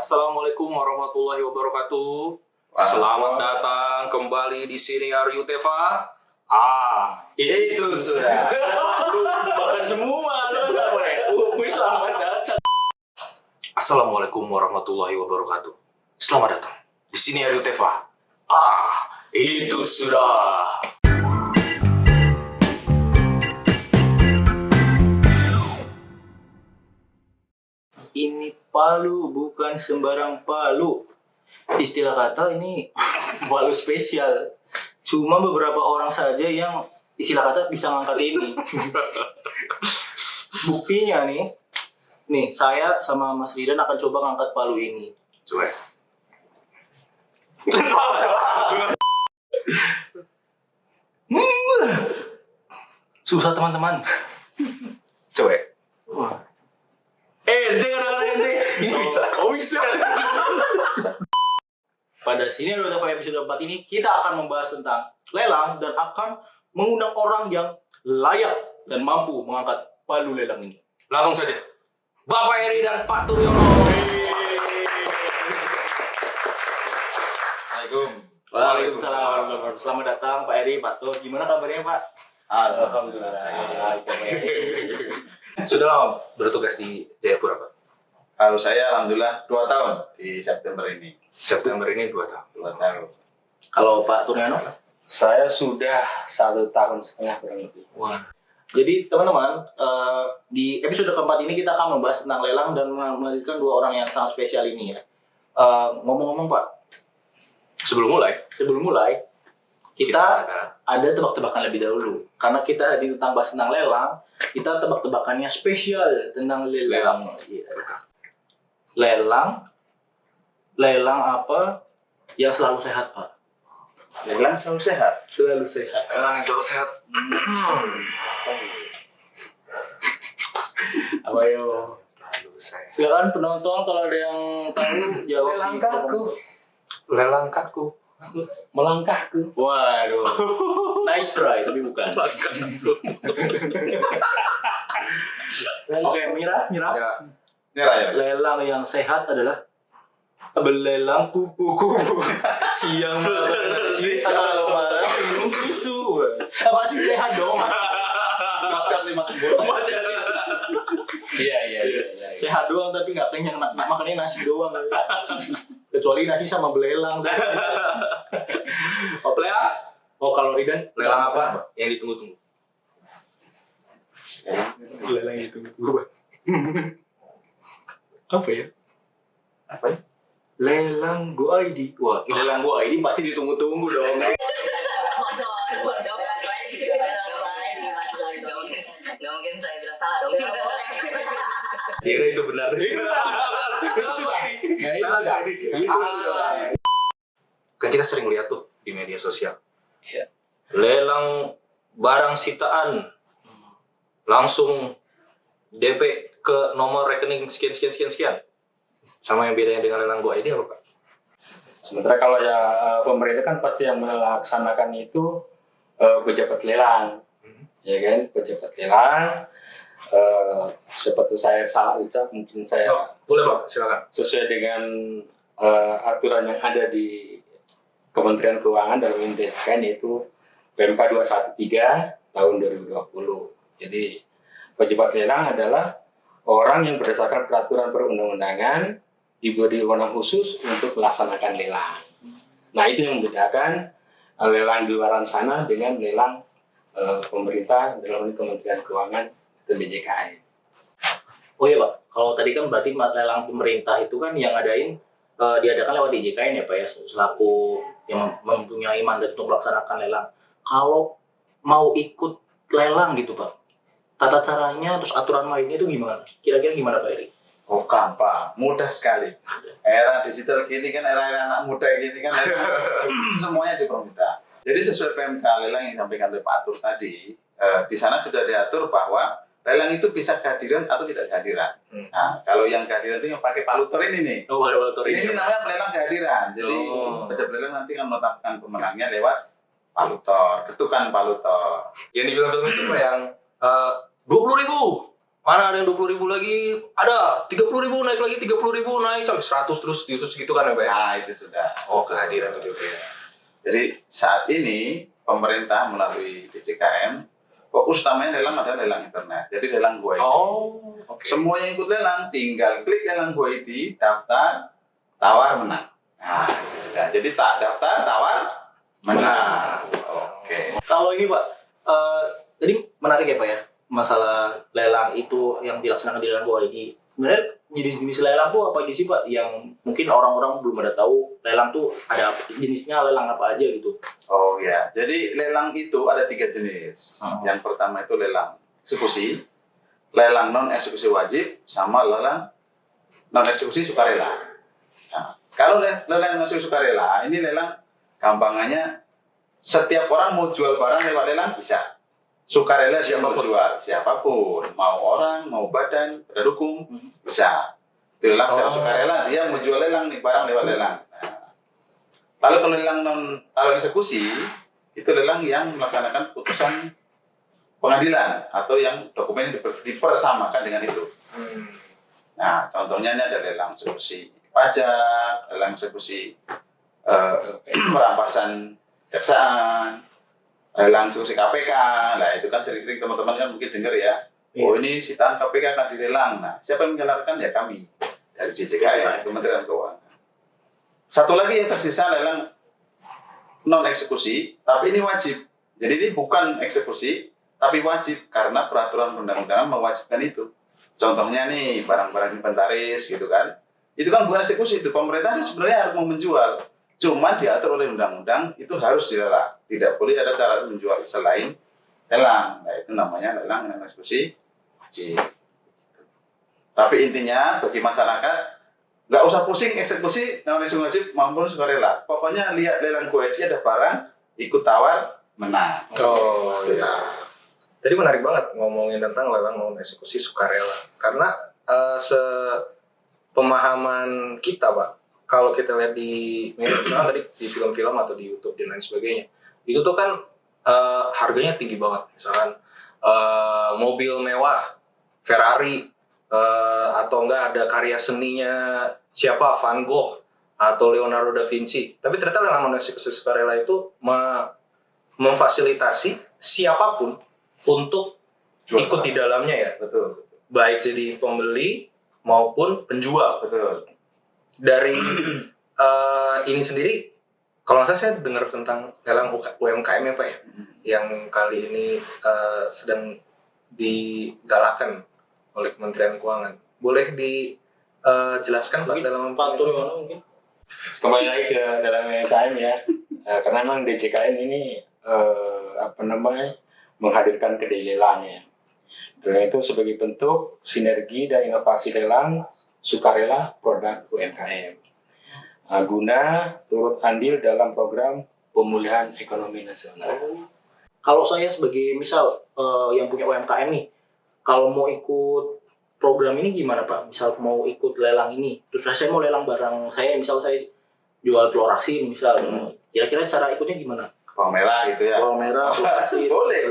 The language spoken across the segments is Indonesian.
Assalamualaikum warahmatullahi wabarakatuh. Selamat datang kembali di Siniar Yutefa. Itu sudah. Lu makan semua, lu sama ya. Selamat datang. Assalamualaikum warahmatullahi wabarakatuh. Selamat datang di Siniar Yutefa. Itu sudah. Ini palu, bukan sembarang palu. Istilah kata ini palu spesial. Cuma beberapa orang saja yang istilah kata bisa ngangkat ini. Buktinya nih saya sama Mas Ridan akan coba ngangkat palu ini. Coba. Susah teman-teman. Coba. Ente ini bisa. Oh bisa. Pada sini ada episode 4 ini kita akan membahas tentang lelang dan akan mengundang orang yang layak dan mampu mengangkat palu lelang ini. Langsung saja. Bapak Eri dan Pak Turyono. Waalaikumsalam. Selamat datang Pak Eri, Pak Tur. Gimana kabarnya Pak? Alhamdulillah. Sudah lama bertugas di Jayapura, Pak? Kalau saya alhamdulillah 2 tahun di September ini. September ini 2 tahun. 2 tahun. Kalau Pak Turyono? Saya sudah 1,5 tahun kurang lebih. Wah. Jadi teman-teman, di episode keempat ini kita akan membahas tentang lelang dan menghadirkan 2 orang yang sangat spesial ini ya. Ngomong-ngomong Pak, sebelum mulai kita ada tebak-tebakan lebih dahulu. Karena kita tadi tentang bahas tentang lelang, kita tebak-tebakannya spesial tentang lelang. Iya. Lelang apa yang selalu sehat Pak? Lelang selalu sehat. Selalu sehat. Lelang yang selalu sehat. Apa yo? Selalu sehat. Silakan penonton kalau ada yang tahu jawab. Lelang kaku. Melangkahku. Waduh. Nice try tapi bukan. Oke, Mira. Ya. Nyerah ya. Lelang yang sehat adalah belelang kupu-kupu. Siang makan nasi, kalau malam minum susu. Apa sih sehat dong? WhatsApp 5 sebut. Iya. Sehat doang tapi nggak kenyang, makannya nasi doang. Kecuali nasi sama belelang. Oh, Plea? Oh, kalau Ridan? Lelang apa? Yang ditunggu-tunggu. Lelang yang ditunggu-tunggu. Apa ya? Apa ya? Lelang Go ID. Wah, lelang Go ID pasti ditunggu-tunggu dong. Sponsor. Nggak mungkin saya bilang salah dong. Kira itu benar. Kan kita sering lihat tuh di media sosial. Iya. Lelang barang sitaan. Langsung DP ke nomor rekening sekian. Sama yang bedanya dengan lelang Go ID apa, Pak? Sementara kalau ya pemerintah kan pasti yang melaksanakan itu pejabat lelang. Ya kan, pejabat lelang. Seperti saya salah ucap, mungkin saya Boleh, Pak, silakan. sesuai dengan aturan yang ada di Kementerian Keuangan dalam UMDKN yaitu PMK 213 tahun 2020. Jadi pejabat lelang adalah orang yang berdasarkan peraturan perundang-undangan diberi wewenang khusus untuk melaksanakan lelang. Nah, itu yang membedakan lelang di luar sana dengan lelang pemerintah dalam ini Kementerian Keuangan atau DJKN. Oh iya Pak, kalau tadi kan berarti lelang pemerintah itu kan yang diadakan lewat DJKN ya Pak ya, selaku yang mempunyai mandat untuk melaksanakan lelang. Kalau mau ikut lelang gitu Pak, tata caranya terus aturan mainnya itu gimana? Kira-kira gimana Pak Eri? Oh, gampang. Mudah sekali. Era digital gini kan, era anak muda gini kan, semuanya dipermudah. Jadi sesuai PMK lelang yang disampaikan oleh Pak Tur tadi, di sana sudah diatur bahwa lelang itu bisa kehadiran atau tidak kehadiran. Nah, kalau yang kehadiran itu yang pakai palutor ini nih. Oh, palutor Ini namanya lelang kehadiran. Jadi pejabat lelang nanti akan menetapkan pemenangnya lewat palutor, ketukan palutor. Yang di film-film itu Pak yang 20.000 mana ada yang 20.000 lagi, ada 30.000 naik lagi, 30.000 naik sampai 100 terus diusus gitu kan ya Pak ya? Nah, itu sudah. Oh, kehadiran itu ya. Jadi saat ini pemerintah melalui DJKM fokus utamanya lelang adalah lelang internet. Jadi lelang Go ID. Oh, oke. Semua yang ikut lelang tinggal klik lelang Go ID, daftar, tawar, menang. Nah, sudah. Jadi tak daftar, tawar, menang. Oke. Kalau ini Pak, jadi menarik ya Pak ya, masalah lelang itu yang dilaksanakan di lelang Go ID. Sebenarnya jenis-jenis lelang tuh apa aja sih Pak? Yang mungkin orang-orang belum ada tahu lelang tuh ada jenisnya lelang apa aja gitu. Oh ya, jadi lelang itu ada 3 jenis. Yang pertama itu lelang eksekusi, lelang non eksekusi wajib, sama lelang non eksekusi sukarela. Nah, kalau lelang non eksekusi sukarela, ini lelang gampangannya setiap orang mau jual barang lewat lelang bisa. Sukarela dia mau jual siapapun, mau orang, mau badan, badan hukum bisa. Itu lelang secara sukarela dia mau jual lelang nih barang lewat lelang. Nah, lalu kalau lelang non eksekusi itu lelang yang melaksanakan putusan pengadilan atau yang dokumen dipersamakan dengan itu. Nah, contohnya ini ada lelang eksekusi pajak, lelang eksekusi perampasan kejaksaan, lelang eksekusi KPK. Nah, itu kan sering-sering teman-teman kan mungkin dengar ya. Oh, ini sitaan KPK akan dilelang. Nah, siapa yang mengelarkan? Ya kami dari DJKM, Kementerian Keuangan. Satu lagi yang tersisa lelang non eksekusi, tapi ini wajib. Jadi ini bukan eksekusi, tapi wajib karena peraturan undang-undangan mewajibkan itu. Contohnya nih barang-barang inventaris gitu kan. Itu kan bukan eksekusi, itu pemerintah itu sebenarnya harus mau menjual. Cuma diatur oleh undang-undang itu harus dilelang. Tidak boleh ada cara menjual selain lelang. Nah, itu namanya lelang non eksekusi wajib. Tapi intinya bagi masyarakat nggak usah pusing eksekusi non eksekusi wajib maupun sukarela. Pokoknya lihat lelang Go ID ada barang, ikut tawar, menang. Oh ya. Tadi menarik banget ngomongin tentang lelang non eksekusi sukarela. Karena pemahaman kita Pak, kalau kita lihat di misalnya tadi di film-film atau di YouTube dan lain sebagainya, itu tuh kan harganya tinggi banget. Misalkan mobil mewah, Ferrari, atau enggak ada karya seninya siapa, Van Gogh atau Leonardo da Vinci. Tapi ternyata lelang non eksekusi sukarela itu memfasilitasi siapapun untuk ikut di dalamnya ya. Betul. Baik jadi pembeli maupun penjual. Betul. Dari ini sendiri, kalau nggak salah saya dengar tentang lelang UMKM ya Pak ya, yang kali ini sedang digalakkan oleh Kementerian Keuangan. Boleh dijelaskan Pak dalam Pantur mungkin? Kembali lagi ke dalam UMKM ya, karena memang DJKN ini menghadirkan kedai lelang ya. Dan itu sebagai bentuk sinergi dan inovasi lelang sukarela produk UMKM, guna turut andil dalam program pemulihan ekonomi nasional. Kalau saya sebagai misal yang punya UMKM nih, kalau mau ikut program ini gimana Pak? Misal mau ikut lelang ini, terus saya mau lelang barang saya, misal saya jual telur asin misal, kira-kira cara ikutnya gimana? Bawang merah gitu ya. Bawang merah, telur asin. Boleh.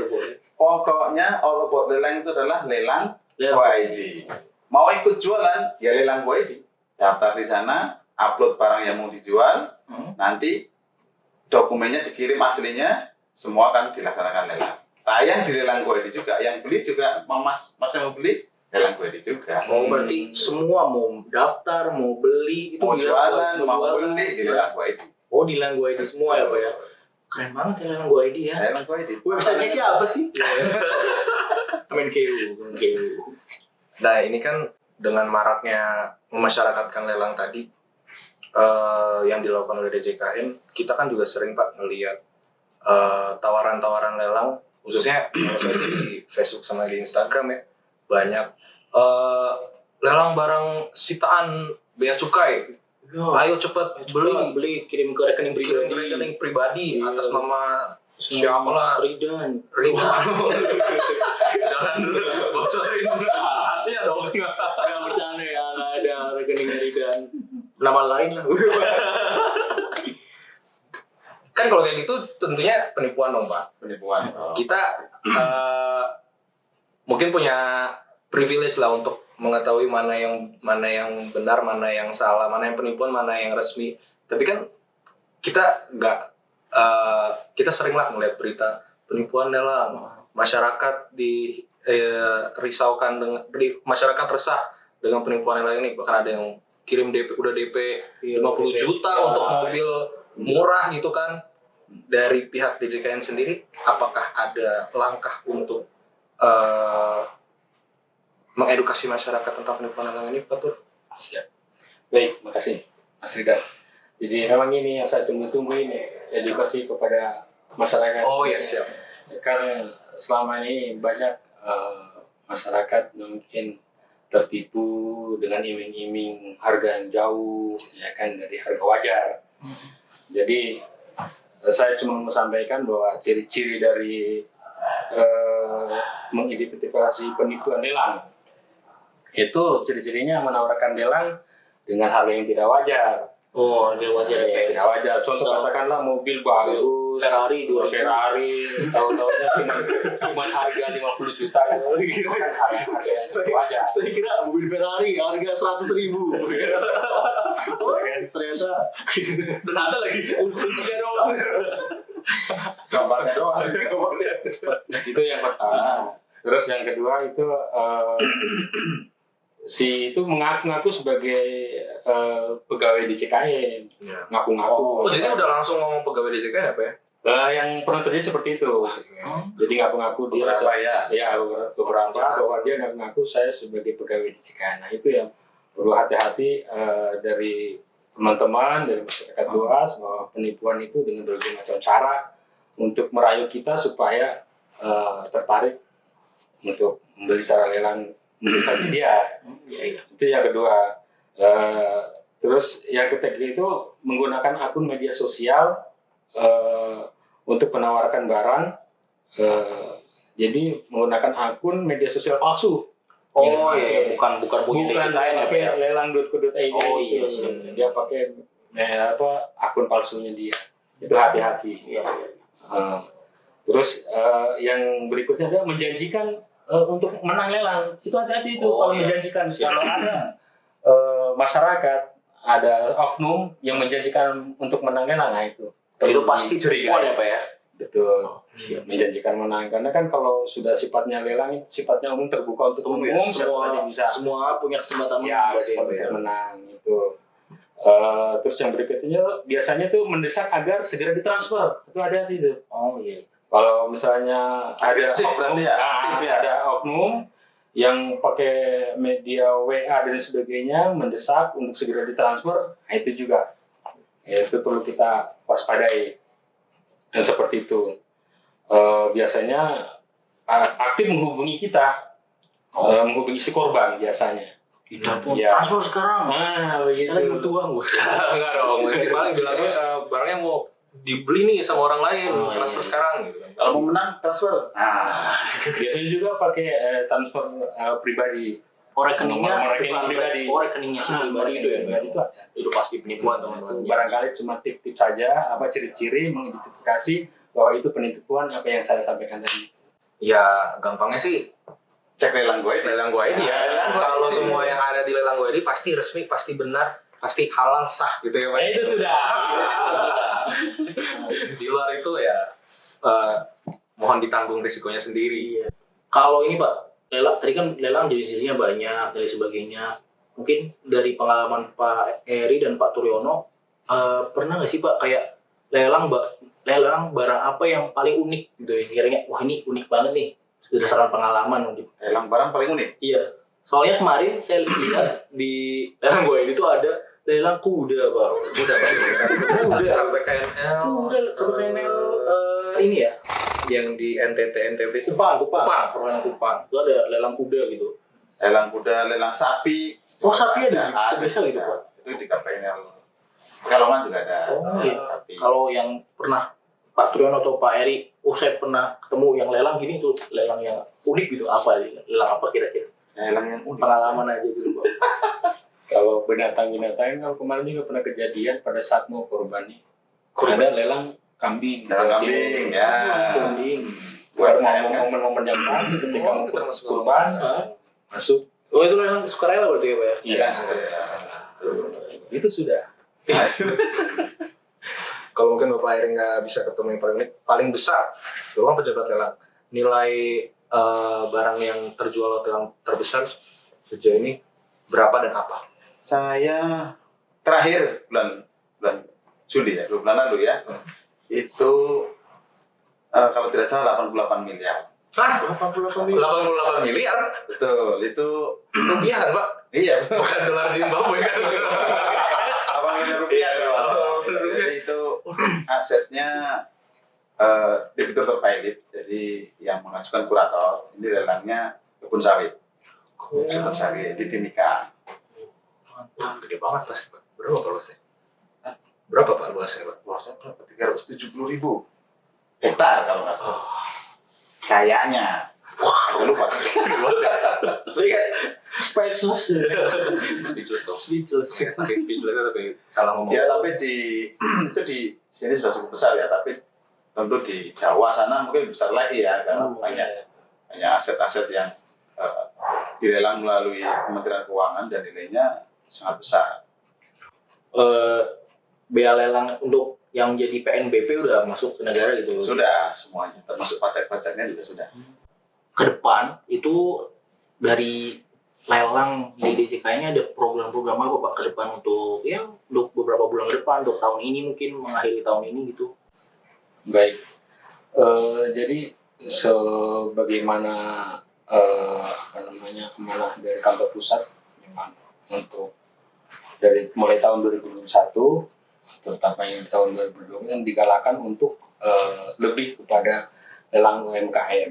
Pokoknya all about lelang itu adalah lelang Go ID. Mau ikut jualan, ya lelang Go ID. Daftar di sana, upload barang yang mau dijual, nanti dokumennya dikirim aslinya, semua akan dilaksanakan lelang. Tayang di lelang Go ID juga, yang beli juga, mas yang mau beli, lelang Go ID juga. Oh, berarti semua mau daftar, mau beli, itu Mau jualan, mau jualan. beli, di lelang Go ID. Oh, di lelang Go ID semua ya Pak ya? Keren banget ya lelang Go ID ya. Lelang Go ID. Websitenya siapa sih? Kemenkeu. Nah ini kan dengan maraknya memasyarakatkan lelang tadi yang dilakukan oleh DJKN, kita kan juga sering Pak ngelihat tawaran-tawaran lelang, khususnya kalau saya di Facebook sama di Instagram ya, banyak lelang barang sitaan bea cukai. Ayo cepet beli kirim ke rekening pribadi. Atas nama siapa lah, Ridan. jangan dulu bocorin rahasia dong. Nggak bercanda ya, nggak ada rekening Ridan. Nama lain lah. Kan kalau kayak gitu tentunya penipuan dong Pak. Penipuan. Kita mungkin punya privilege lah untuk mengetahui mana yang benar, mana yang salah, mana yang penipuan, mana yang resmi. Tapi kan kita nggak kita sering lah melihat berita penipuan lelang, masyarakat risaukan dengan masyarakat resah dengan penipuan lelang ini. Bahkan ada yang kirim DP 50 juta untuk mobil murah gitu kan. Dari pihak DJKN sendiri, apakah ada langkah untuk mengedukasi masyarakat tentang penipuan lelang ini, Pak Tur? Siap. Baik, makasih Mas Ridwan. Jadi memang ini yang saya tunggu-tunggu ini, edukasi kepada masyarakat. Oh ya, siap. Karena selama ini banyak masyarakat mungkin tertipu dengan iming-iming harga yang jauh, ya kan, dari harga wajar. Jadi saya cuma mau sampaikan bahwa ciri-ciri dari mengidentifikasi penipuan lelang itu ciri-cirinya menawarkan lelang dengan harga yang tidak wajar. Oh, ini wajar ya. Tidak wajar. Contoh katakanlah mobil bagus, Ferrari 2000. Ferrari, tahun-tahunnya cuma harga 50 juta kan. Kan harga yang tidak wajar. Saya kira mobil Ferrari harga 100.000. Ternyata lagi kuncinya doang. Gambarnya doang. Itu yang pertama. Terus yang kedua itu si itu mengaku-ngaku sebagai pegawai di CKN, ngaku-ngaku. Oh, jadi udah langsung ngomong pegawai DJKN apa ya? Yang pernah terjadi seperti itu. Jadi ngaku-ngaku dia beberapa bahwa dia ngaku-ngaku saya sebagai pegawai di CKN. Nah itu yang perlu hati-hati dari teman-teman dari masyarakat luas bahwa penipuan itu dengan berbagai macam cara untuk merayu kita supaya tertarik untuk membeli secara lelang mendekati dia. Itu yang kedua. Terus yang ketiga itu menggunakan akun media sosial untuk menawarkan barang. Jadi menggunakan akun media sosial palsu. Oh iya, bukan punya DJKN ya, Pak ya. lelang.co.id. Oh iya, Dia pakai akun palsunya dia. Itu hati-hati. Iya. Terus yang berikutnya adalah menjanjikan untuk menang lelang. Itu hati-hati itu kalau menjanjikan. Kalau ada masyarakat, ada oknum yang menjanjikan untuk menang lelang, nah itu pasti penipuan ya, Pak ya. Betul. Menjanjikan menang, karena kan kalau sudah sifatnya lelang, sifatnya umum, terbuka untuk umum, siapa saja bisa. Semua punya kesempatan menang itu. Terus yang berikutnya biasanya tuh mendesak agar segera ditransfer. Itu hati-hati itu. Oh iya. Kalau misalnya ada oknum yang pakai media WA dan sebagainya mendesak untuk segera ditransfer, nah itu juga itu perlu kita waspadai. Dan seperti itu biasanya aktif menghubungi kita, menghubungi si korban biasanya. Tidak pun transfer sekarang. Begitu. Sekarang butuh uang. Enggak dong, nanti paling bilangnya barangnya mau dibeli nih sama orang lain, transfer sekarang gitu kan. Kalau mau menang transfer. Biasanya juga pakai transfer pribadi. Rekeningnya pribadi. Rekeningnya si pribadi itu ya. Pribadi itu ada. Itu pasti penipuan, teman-teman. Barangkali cuma tip-tip saja, apa ciri-ciri mengidentifikasi bahwa itu penipuan apa yang saya sampaikan tadi. Ya gampangnya sih Cek lelang gue. lelang Go ID ya. Kalau semua yang ada di lelang Go ID pasti resmi, pasti benar, pasti halal, sah gitu ya Pak. Itu sudah. Di luar itu ya mohon ditanggung risikonya sendiri. Kalau ini Pak, tadi kan lelang jenis-jenisnya banyak dan sebagainya. Mungkin dari pengalaman Pak Eri dan Pak Turyono, pernah nggak sih Pak kayak lelang barang apa yang paling unik gitu ya? Kira-kira wah ini unik banget nih berdasarkan pengalaman mungkin. Lelang barang paling unik. Iya. Soalnya kemarin saya lihat di lelang gue ini tuh ada lelang kuda Pak. Kuda KPKNL. Kuda KPKNL ini ya. Yang di NTT Kupang. Permainan Kupang. Itu ada lelang kuda gitu. Lelang kuda, lelang sapi. Oh sapi ada. Ada. Bisa gitu Pak. Itu di KPNL. Pekalongan juga ada. Oh iya. Sapi. Kalau yang pernah Pak Turyono atau Pak Eri, saya pernah ketemu yang lelang gini tuh, lelang yang unik gitu, apa lelang apa kira-kira? Lelang yang unik. Pengalaman aja gitu Pak. Kalau binatang-binatang kalau kemarin juga pernah kejadian pada saat mau kurban nih. Ada lelang kambing. Lelang kambing ya. Kambing. Buat momen-momen yang pas ketika mau kurban, masuk. Oh itu lelang sukarela berarti ya Pak ya? Iya, itu sudah. Kalau mungkin Bapak Eri nggak bisa ketemu yang paling besar, Bapak pejabat lelang, nilai barang yang terjual lelang terbesar sejauh ini berapa dan apa? Saya terakhir bulan Juli ya, 2 bulan lalu ya. Itu kalau tidak salah 88 miliar. Hah? 88 miliar? Betul, itu Rupiah kan Pak? iya Bukan dolar Zimbabwe kan? 8 miliar rupiah. Oh, Jadi itu asetnya debitur terpilot. Jadi yang mengajukan kurator ini lelangnya kebun sawit. Kebun sawit di Timika. Gede banget Pak. Berapa Pak luasnya? Berapa Pak luasnya Pak? Luasnya berapa? 370.000 hektar kalau nggak salah. Kayaknya. Saya lupa. Saya speechless. Speechless dong. Speechless. Saking speechless tapi salah ngomong. Ya tapi itu di sini sudah cukup besar ya, tapi tentu di Jawa sana mungkin besar lagi ya karena banyak aset-aset yang dilelang melalui Kementerian Keuangan dan nilainya sangat besar. Bea lelang untuk yang jadi PNBP udah masuk ke negara gitu. Sudah semuanya, termasuk pajak-pajaknya juga sudah. Ke depan itu dari lelang di DJK ini ada program-program apa Pak ke depan untuk beberapa bulan ke depan, untuk tahun ini mungkin mengakhiri tahun ini gitu. Baik. Jadi sebagaimana amanah dari kantor pusat memang untuk dari mulai tahun 2021 terutama yang tahun 2020 yang digalakan untuk lebih kepada lelang UMKM,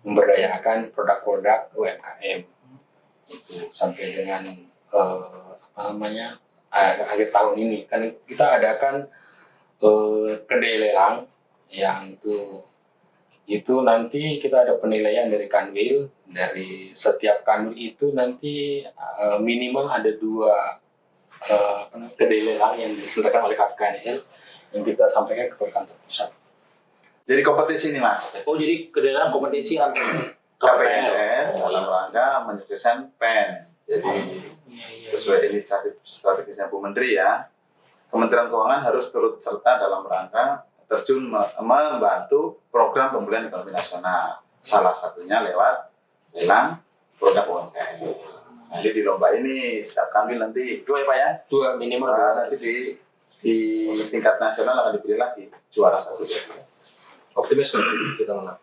memberdayakan produk-produk UMKM itu sampai dengan akhir tahun ini kan kita adakan kedai lelang yang itu nanti kita ada penilaian dari Kanwil. Dari setiap Kanwil itu nanti minimal ada 2 kedai lelang yang diselenggarakan oleh KPKNL yang kita sampaikan ke kantor pusat. Jadi kompetisi ini Mas. Oh jadi kedai lelang kompetisi antar KPKNL dalam rangka menyukseskan PEN. Jadi sesuai inisiatif strategisnya Bu Menteri ya, Kementerian Keuangan harus turut serta dalam rangka terjun membantu program pemulihan ekonomi nasional. Salah satunya lewat lelang produk UMKM. Jadi di lomba ini setiap Kanwil nanti 2 ya Pak ya? 2 minimal. Nanti di tingkat nasional akan dipilih lagi juara 1. Optimis kan kita menang.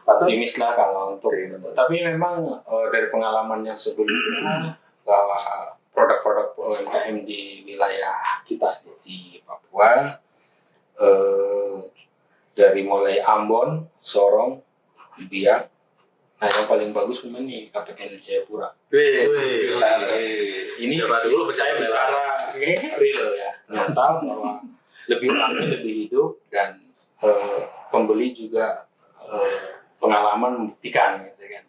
Optimis lah kalau untuk tapi memang dari pengalaman yang sebelumnya bahwa produk-produk UMKM di wilayah kita di Papua dari mulai Ambon, Sorong, Biak. Nah yang paling bagus memang nih KPKN Jayapura. Ini Siapa dulu percaya bicara real ya, nyata bahwa lebih ramai, lebih hidup dan pembeli juga pengalaman membuktikan gitu kan.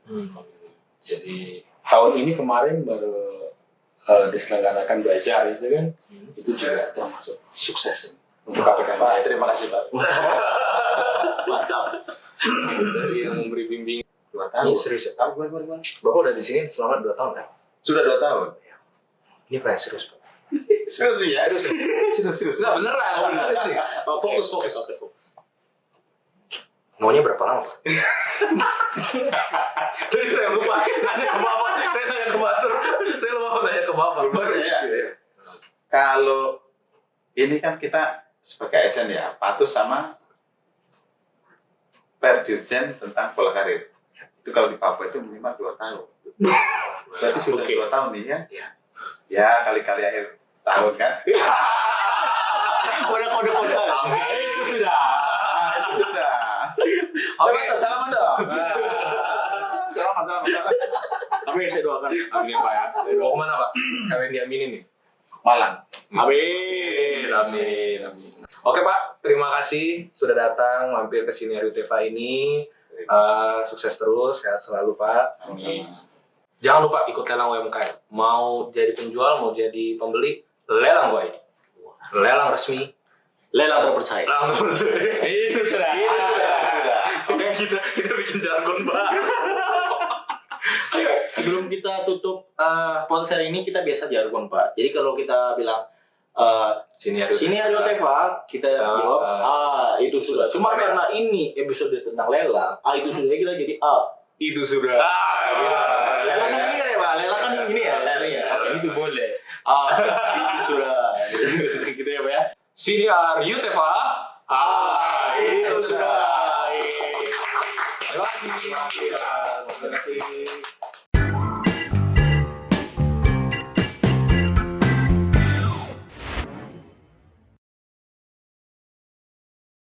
Jadi tahun ini kemarin baru diselenggarakan bazar itu kan, itu juga termasuk sukses untuk KPKN. Pak, terima kasih Pak. Mantap. Dari yang memberi bimbing 2 tahun. Ini serius ya? Bapak udah di sini selama 2 tahun kan? Sudah 2 tahun. Ini kayak serius Pak. Serius ya? Serius. Nggak beneran, serius nih. Fokus. Oke. Maunya berapa lama Pak? Tadi saya lupa nanya ke Bapak. Saya nanya ke Batur. Saya lupa nanya ke Bapak. Ya. Kalau ini kan kita sebagai ASN ya, patuh sama Perdirjen tentang pola karir. Itu kalau di Papua itu minimal 2 tahun. Berarti sudah 2 tahun nih ya? Ya, kali-kali akhir tahun kan? Kode-kode. Itu sudah. Itu sudah. Oke. Salaman dong. Salaman. Amin, saya doakan. Amin Pak ya. Mau kemana Pak? Kalian diaminin nih. Malang. Amin. Oke Pak, terima kasih sudah datang mampir ke sini RUTEVA ini. Sukses terus, sehat selalu Pak. Amin. Jangan lupa ikut lelang UMKM. Mau jadi penjual, mau jadi pembeli, lelang boy. Lelang resmi. Lelang terpercaya. Itu sudah. Sudah. Oke, kita bikin jargon Pak. Sebelum kita tutup podcast hari ini, kita biasa jargon Pak. Jadi kalau kita bilang Sini Ario Teva, kita jawab itu sudah. Cuma karena ini episode tentang lelang, itu sudah kita jadi itu sudah. lelang kan ini kan ya Pak, lelang kan ini ya, lelang ya. Itu boleh. Itu sudah. Gitu ya Pak ya. Sini Aryu Teva. Itu sudah. Terima kasih. Terima kasih.